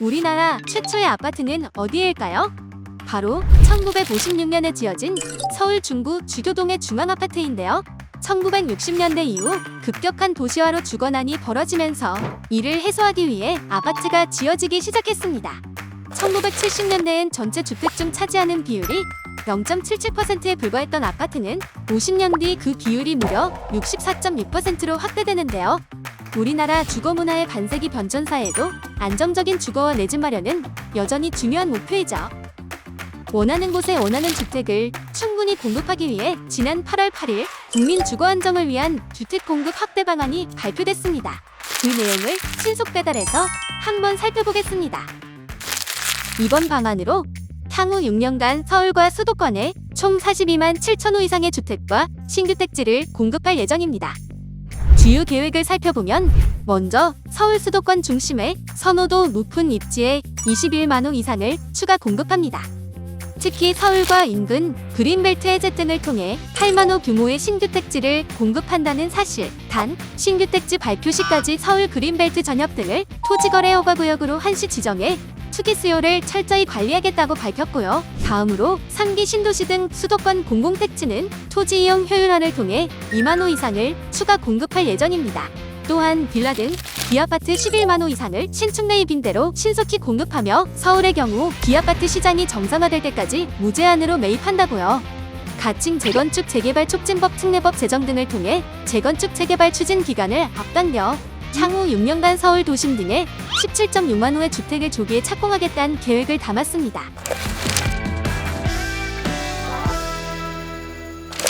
우리나라 최초의 아파트는 어디일까요? 바로 1956년에 지어진 서울 중구 주교동의 중앙아파트인데요. 1960년대 이후 급격한 도시화로 주거난이 벌어지면서 이를 해소하기 위해 아파트가 지어지기 시작했습니다. 1970년대엔 전체 주택 중 차지하는 비율이 0.77%에 불과했던 아파트는 50년 뒤 그 비율이 무려 64.6%로 확대되는데요. 우리나라 주거 문화의 반세기 변천사에도 안정적인 주거와 내 집 마련은 여전히 중요한 목표이죠. 원하는 곳에 원하는 주택을 충분히 공급하기 위해 지난 8월 8일 국민 주거 안정을 위한 주택 공급 확대 방안이 발표됐습니다. 그 내용을 신속 배달해서 한번 살펴보겠습니다. 이번 방안으로 향후 6년간 서울과 수도권에 총 42만 7천 호 이상의 주택과 신규택지를 공급할 예정입니다. 주요 계획을 살펴보면 먼저 서울 수도권 중심의 선호도 높은 입지에 21만 호 이상을 추가 공급합니다. 특히 서울과 인근 그린벨트 해제 등을 통해 8만 호 규모의 신규택지를 공급한다는 사실. 단, 신규택지 발표 시까지 서울 그린벨트 전역 등을 토지거래허가구역으로 한시 지정해 투기 수요를 철저히 관리하겠다고 밝혔고요. 다음으로 3기 신도시 등 수도권 공공택지는 토지 이용 효율화를 통해 2만 호 이상을 추가 공급할 예정입니다. 또한 빌라 등 B아파트 11만 호 이상을 신축 매입 임대로 신속히 공급하며 서울의 경우 B아파트 시장이 정상화될 때까지 무제한으로 매입한다고요. 가칭 재건축 재개발 촉진법 특례법 제정 등을 통해 재건축 재개발 추진 기간을 앞당겨 향후 6년간 서울 도심 등에 17.6만 호의 주택을 조기에 착공하겠다는 계획을 담았습니다.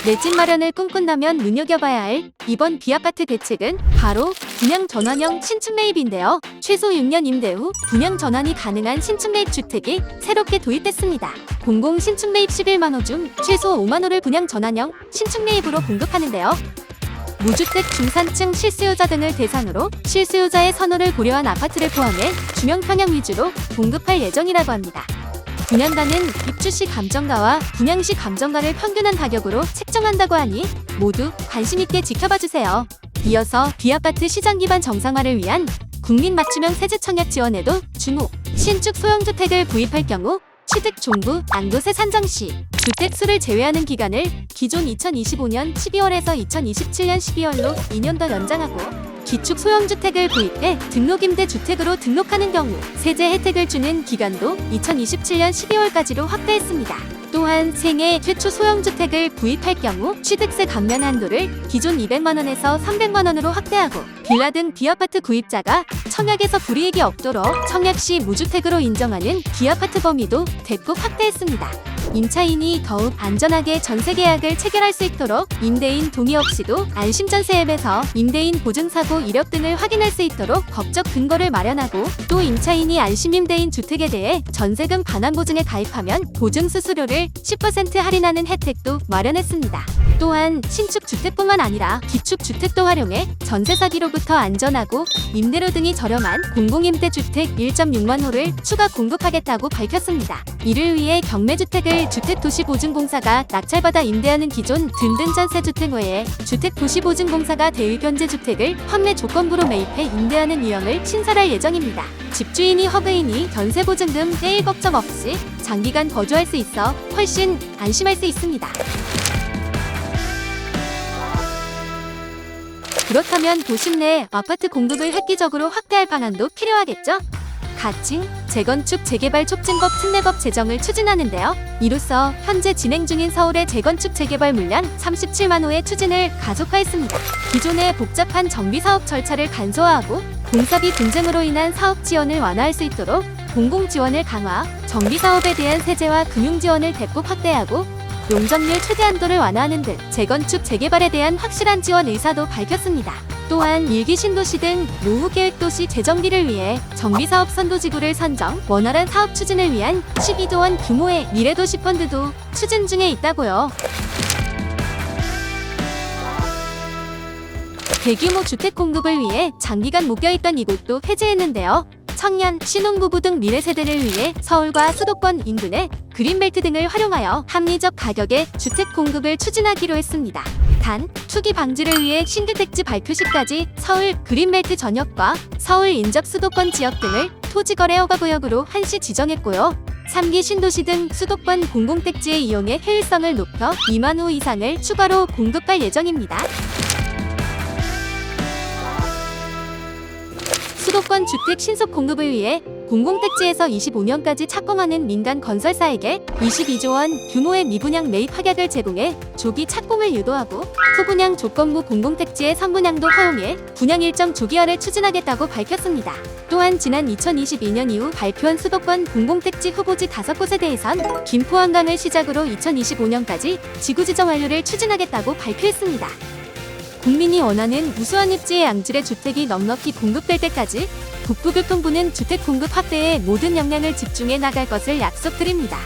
내 집 마련을 꿈꾼다면 눈여겨봐야 할 이번 B아파트 대책은 바로 분양 전환형 신축 매입인데요. 최소 6년 임대 후 분양 전환이 가능한 신축 매입 주택이 새롭게 도입됐습니다. 공공 신축 매입 11만 호 중 최소 5만 호를 분양 전환형 신축 매입으로 공급하는데요. 무주택 중산층 실수요자 등을 대상으로 실수요자의 선호를 고려한 아파트를 포함해 주명 평형 위주로 공급할 예정이라고 합니다. 분양가는 입주 시 감정가와 분양 시 감정가를 평균한 가격으로 책정한다고 하니 모두 관심 있게 지켜봐 주세요. 이어서 B아파트 시장 기반 정상화를 위한 국민 맞춤형 세제 청약 지원에도 주목. 신축 소형주택을 구입할 경우 취득 종부, 양도세 산정 시 주택 수를 제외하는 기간을 기존 2025년 12월에서 2027년 12월로 2년 더 연장하고 기축 소형주택을 구입해 등록임대주택으로 등록하는 경우 세제 혜택을 주는 기간도 2027년 12월까지로 확대했습니다. 또한 생애 최초 소형주택을 구입할 경우 취득세 감면 한도를 기존 200만 원에서 300만 원으로 확대하고 빌라 등 B아파트 구입자가 청약에서 불이익이 없도록 청약 시 무주택으로 인정하는 B아파트 범위도 대폭 확대했습니다. 임차인이 더욱 안전하게 전세 계약을 체결할 수 있도록 임대인 동의 없이도 안심전세 앱에서 임대인 보증사고 이력 등을 확인할 수 있도록 법적 근거를 마련하고 또 임차인이 안심임대인 주택에 대해 전세금 반환보증에 가입하면 보증 수수료를 10% 할인하는 혜택도 마련했습니다. 또한 신축 주택뿐만 아니라 기축 주택도 활용해 전세 사기로부터 안전하고 임대료 등이 저렴한 공공임대주택 1.6만 호를 추가 공급하겠다고 밝혔습니다. 이를 위해 경매주택을 주택도시보증공사가 낙찰받아 임대하는 기존 든든전세주택 외에 주택도시보증공사가 대의변제주택을 판매 조건부로 매입해 임대하는 유형을 신설할 예정입니다. 집주인이 허그이니 전세보증금 떼일 걱정 없이 장기간 거주할 수 있어 훨씬 안심할 수 있습니다. 그렇다면 도심 내 아파트 공급을 획기적으로 확대할 방안도 필요하겠죠? 가칭 재건축 재개발 촉진법 특례법 제정을 추진하는데요. 이로써 현재 진행 중인 서울의 재건축 재개발 물량 37만 호의 추진을 가속화했습니다. 기존의 복잡한 정비사업 절차를 간소화하고 공사비 분쟁으로 인한 사업 지원을 완화할 수 있도록 공공 지원을 강화, 정비사업에 대한 세제와 금융 지원을 대폭 확대하고 용적률 최대 한도를 완화하는 등 재건축 재개발에 대한 확실한 지원 의사도 밝혔습니다. 또한 1기 신도시 등 노후계획도시 재정비를 위해 정비사업 선도지구를 선정, 원활한 사업 추진을 위한 12조 원 규모의 미래도시 펀드도 추진 중에 있다고요. 대규모 주택 공급을 위해 장기간 묶여있던 이곳도 폐지했는데요. 청년, 신혼부부 등 미래세대를 위해 서울과 수도권 인근에 그린벨트 등을 활용하여 합리적 가격의 주택 공급을 추진하기로 했습니다. 단, 투기 방지를 위해 신규택지 발표 시까지 서울 그린벨트 전역과 서울 인접 수도권 지역 등을 토지거래 허가구역으로 한시 지정했고요. 3기 신도시 등 수도권 공공택지의 이용의 효율성을 높여 2만 호 이상을 추가로 공급할 예정입니다. 수도권 주택 신속 공급을 위해 공공택지에서 25년까지 착공하는 민간 건설사에게 22조 원 규모의 미분양 매입 확약을 제공해 조기 착공을 유도하고 후분양 조건부 공공택지의 선분양도 허용해 분양 일정 조기화를 추진하겠다고 밝혔습니다. 또한 지난 2022년 이후 발표한 수도권 공공택지 후보지 5곳에 대해선 김포한강을 시작으로 2025년까지 지구지정 완료를 추진하겠다고 발표했습니다. 국민이 원하는 우수한 입지의 양질의 주택이 넉넉히 공급될 때까지 북부교통부는 주택 공급 확대에 모든 역량을 집중해 나갈 것을 약속드립니다.